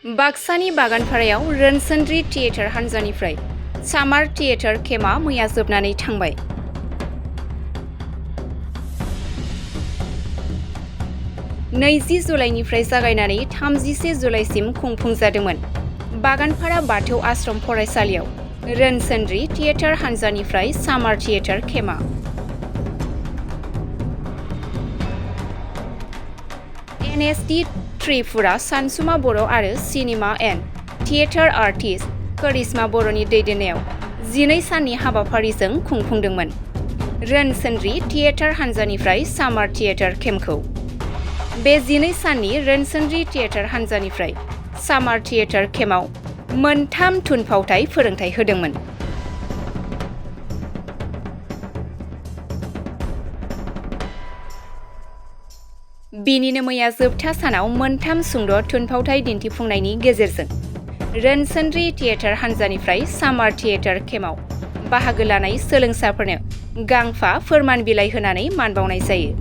बाक्सानि बागानपारायाव रोनसोन्द्रि थियेटार हानजानिफ्राय सामार थियेटार केम्पआ मैया जोबनानै थांबाय। 20 जुलाइनिफ्राय जागायनानै 31 जुलाइसिम खुंफुंजादोंमोन। बागानपारा बाथौ आश्रम फरायसालियाव रोनसोन्द्रि थियेटार हानजानिफ्राय सामार थियेटार केम्पआ NSD त्रिपुरा सानसुमा बर' आरो सिनेमा एन्ड थियेटार आर्टिस्ट करिश्मा बर'नि दैदेननायाव 12 साननि हाबाफारिजों खुंफुंदोंमोन। रोनसोन्द्रि थियेटार हानजानिफ्राय सामार थियेटार केम्पखौ बे 12 साननि रोनसोन्द्रि थियेटार हानजानिफ्राय सामार थियेटार केम्पआव मोनथाम थुनफावथाय फोरोंथाय होदोंमोन। बिनिनो मैया जोबथा सानाव मोनथाम सुंद' थुनफावथाय दिन्थिफुंनायनि गेजेरजों रोनसोन्द्रि थियेटार हानजानिफ्राय सामार थियेटार केम्पआव बाहागो लानाय सोलोंसाफोरनो गांफा फोरमान बिलाइ होनानै मान बावनाय जायो।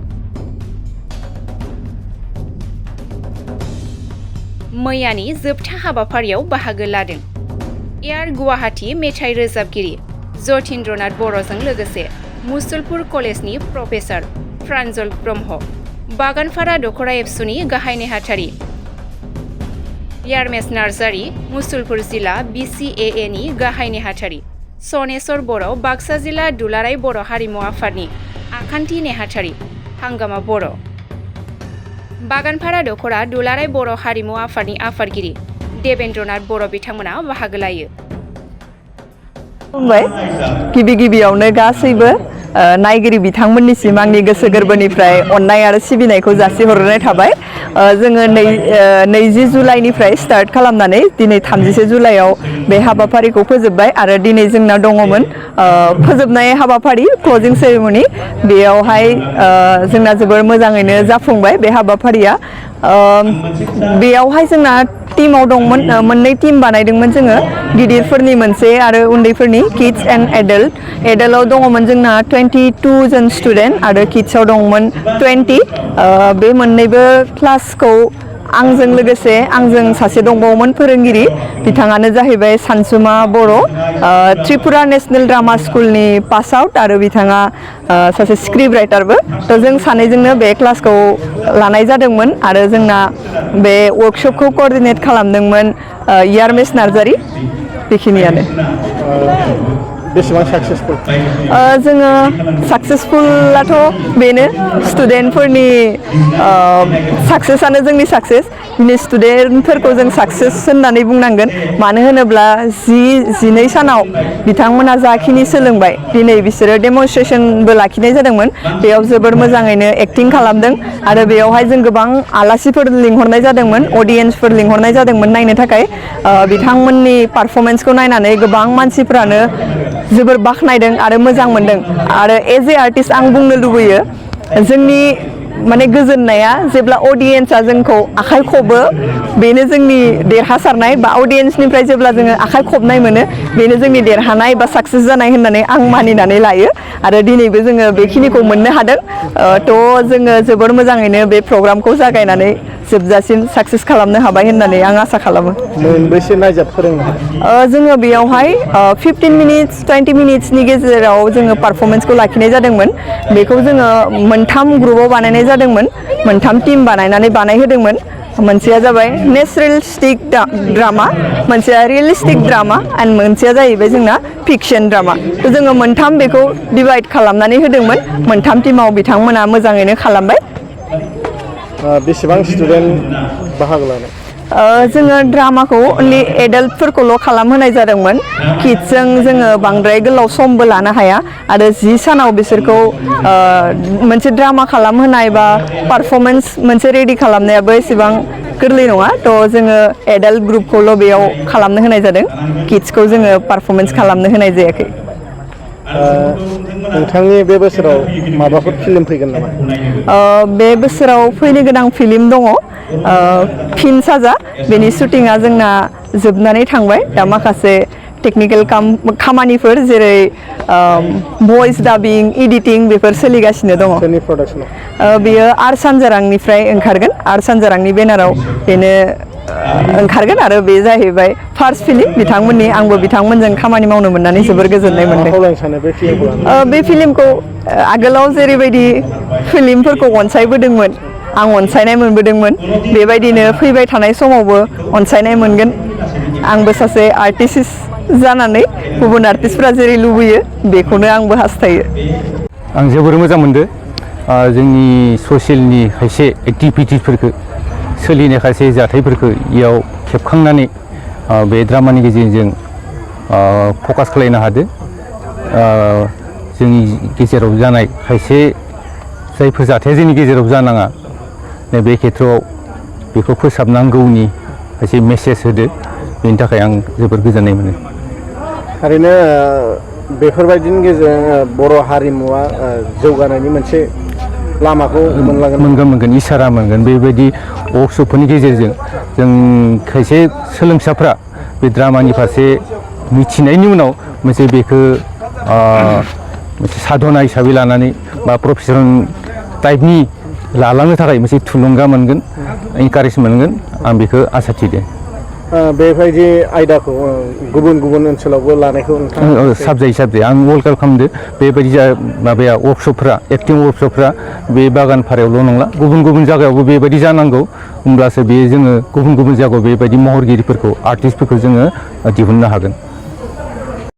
मैयानि जोबथा हाबाफारियाव बाहागो लादों एयार गुवाहाटी मेथाइ रोजाबगिरि जतीन्द्रनाथ बर'जों लोगोसे मुसलपुर कलेजनि प्रफेसार प्रान्जल ब्रह्म, बागानपारा दख'रा एबसुनि गाहाय नेहाथारि रवन्सनार्जारि, मुसलपुर जिल्ला BCAA नि गाहाय नेहाथारि सनेश्वर बर', बाक्सा जिल्ला दुलाराय बर' हारिमु आफादनि आखान्थि नेहाथारि हांगामा बर', बागानपारा दख'रा दुलाराय बर' हारिमु आफादनि आफादगिरि देवेन्द्रनाथ बर' बिथांमोना बाहागो लायो। गिबियावनो गासैबो नायगिरि बिथांमोननिसिम आंनि गोसो गोरबोनिफ्राय अननाय आरो सिबिनायखौ जासिहरनाय थाबाय। जोङो 20 जुलाइनिफ्राय स्टार्ट खालामनानै दिनै 31 जुलाइआव बे हाबाफारिखौ फोजोबबाय आरो दिनै जोंना दङमोन फोजोबनाय हाबाफारि क्लोजिं सेरेमनि। बेयावहाय जोंना जोबोर मोजाङैनो जाफुंबाय बे हाबाफारिया। बेयावहाय जोंना टीमाव दंमोन, मोननै टीम बानायदोंमोन जोङो, गिदिरफोरनि मोनसे आरो उन्दैफोरनि किड्स एन्ड एडल्ट। एडल्टआव दङमोन जोंना 22 जन स्टुडेन्ट आरो किड्सआव दंमोन 20। बे मोननैबो क्लासखौ आंजों लोगोसे आंजों सासे दंबावोमोन फोरोंगिरि, बिथाङानो जाहैबाय सानसुमा बर', त्रिपुरा नेशनेल ड्रामा स्कुलनि पास आउट आरो बिथाङा सासे स्क्रिप्ट राइटारबो। थ' जों सानैजोंनो बे क्लासखौ लानाय जादोंमोन आरो जोंना बे वर्कशपखौ कोअर्डिनेट खालामदोंमोन रवन्सनार्जारि। बेखिनियानो। बेसेबां साक्सेसफुल? जोङो साक्सेसफुलाथ' बेनो स्टुडेन्टफोरनि साक्सेसआनो जोंनि साक्सेस। दिनै स्टुडेन्टफोरखौ जों साक्सेस होननानै बुंनांगोन, मानो होनोब्ला 12 सानाव बिथांमोना जाखिनि सोलोंबाय, दिनै बिसोरो डेमनस्ट्रेसनबो लाखिनाय जादोंमोन। बेयाव जोबोर मोजाङैनो एक्टिं खालामदों आरो बेयावहाय जों गोबां आलासिफोर लिंहरनाय जादोंमोन, अडियेन्सफोर लिंहरनाय जादोंमोन नायनो थाखाय। बिथांमोननि पारफरमेन्सखौ नायनानै गोबां मानसिफ्रानो जोबोर बाख्नायदों आरो मोजां मोनदों। आरो एज ए आर्टिस्ट आं बुंनो लुबैयो, जोंनि माने गोजोननाया जेब्ला अडियेन्सआ जोंखौ आखाइ खबो, बेनो जोंनि देरहासारनाय, बा अडियेन्सनिफ्राय जेब्ला जोङो आखाइ खबनाय मोनो, बेनो जोंनि देरहानाय बा साक्सेस जानाय होननानै आं मानिनानै लायो। आरो दिनैबो जोङो बेखिनिखौ मोननो हादों। थ' जोङो जोबोर मोजाङैनो बे प्रग्रामखौ जागायनानै जोबजासिम साक्सेस खालामनो हाबाय होननानै आं आसा खालामो। मोनबेसे नायजाब फोरोंनो हादों? जोङो बेयावहाय 15 मिनिट्स 20 मिनिट्सनि गेजेराव जोङो पारफरमेन्सखौ लाखिनाय जादोंमोन। बेखौ जोङो मोनथाम ग्रुपाव बानायनाय जादोंमोन, मोनथाम टीम बानायनानै बानायहोदोंमोन। मोनसेया जाबाय नेचुरेलिस्टिक ड्रामा, मोनसेया रियेलिस्टिक ड्रामा एन्ड मोनसेया जाहैबाय जोंना फिक्सन ड्रामा। थ' जोङो मोनथाम बेखौ डिभाइड खालामनानै होदोंमोन। मोनथाम टीमाव बिथांमोना मोजाङैनो खालामबाय। बेसेबां स्टुडेन्ट बाहागो लानाय? जोङो ड्रामाखौ अनलि एडाल्टफोरखौल' खालामहोनाय जादोंमोन। किड्सजों जोङो बांद्राय गोलाव समबो लानो हाया आरो 10 सानाव बिसोरखौ मोनसे ड्रामा खालामहोनाय बा पारफरमेन्स मोनसे रेडि खालामनायाबो एसेबां गोरलै नङा। थ' जोङो एडाल्ट ग्रुपखौल' बेयाव खालामनो होनाय जादों, किड्सखौ जोङो पारफरमेन्स खालामनो होनाय जायाखै। नोंथांनि बे बोसोराव माबाफोर फिल्म फैगोन नामा? बे बोसोराव फैनो गोनां फिल्म दङ, फिन साजा। बेनि शुटिंआ जोंना जोबनानै थांबाय। दा माखासे टेकनिकेल खामानिफोर जेरै भइस डाबिं, एडिटिं बेफोर सोलिगासिनो दङ। सोरनि प्रडाक्सनाव? बेयो रवन्सwndriनिफ्राय ओंखारगोन, रवन्सwndriनि बेनाराव बेनो ओंखारगोन आरो बे जाहैबाय फार्स्ट फिल्म बिथांमोननि आंबो बिथांमोनजों खामानि मावनो मोननानै जोबोर गोजोननाय मोनदों खावलायनो सानो बे फिल्मखौ लानानै? बे फिल्मखौ आगोलाव जेरैबायदि फिल्मफोरखौ अनसायबोदोंमोन आं अनसायनाय मोनबोदोंमोन बेबायदिनो फैबाय थानाय समावबो अनसायनाय मोनगोन आंबो सासे आर्टिस्ट जानानै गुबुन आर्टिस्टफोरा जेरै लुबैयो बेखौनो आंबो हास्थायो आं जोबोर मोजां मोनदों जोंनि ससियेलनि खायसे एक्टिभिटिसफोरखौ सोलिनाय खायसे जाथायफोरखौ इयाव खेबखांनानै बे ड्रामानि गेजेरजों फकास खालामनो हादों जोंनि गेजेराव जानाय खायसे जायफोर जाथाया जोंनि गेजेराव जानाङा बे खेथ्रआव बेखौ फोसाबनांगौनि खायसे मेसेज होदो बेनि थाखाय आं जोबोर गोजोननाय मोनो थारैनो बेफोरबायदिनि गेजेरजों बर' हारिमुवा जौगानायनि मोनसे लामाखौ मोनगोन इसारा मोनगोन बेबायदि वर्कशपफोरनि गेजेरजों जों खायसे सोलोंसाफ्रा बे ड्रामानि फारसे मिथिनायनि उनाव मोनसे बेखौ मोनसे साधना हिसाबै लानानै बा प्रफेसनेल टाइपनि लालांनो थाखाय मोनसे थुलुंगा मोनगोन इनकारेज मोनगोन आं बेखौ आसा थिदों बेबायदि आयदाखौ गुबुन गुबुन ओनसोलावबो लानायखौ साबजायो आं वेलकाम खालामदो बेबायदि माबाया वर्कशपफ्रा एक्टिं वर्कशपफ्रा बे बागानफारायावल' नंला गुबुन गुबुन जायगायावबो बेबायदि जानांगौ होमब्लासो बे जोङो गुबुन गुबुन जायगायाव बेबायदि महरगिरिफोरखौ आर्टिस्टफोरखौ जोङो दिहुननो हागोन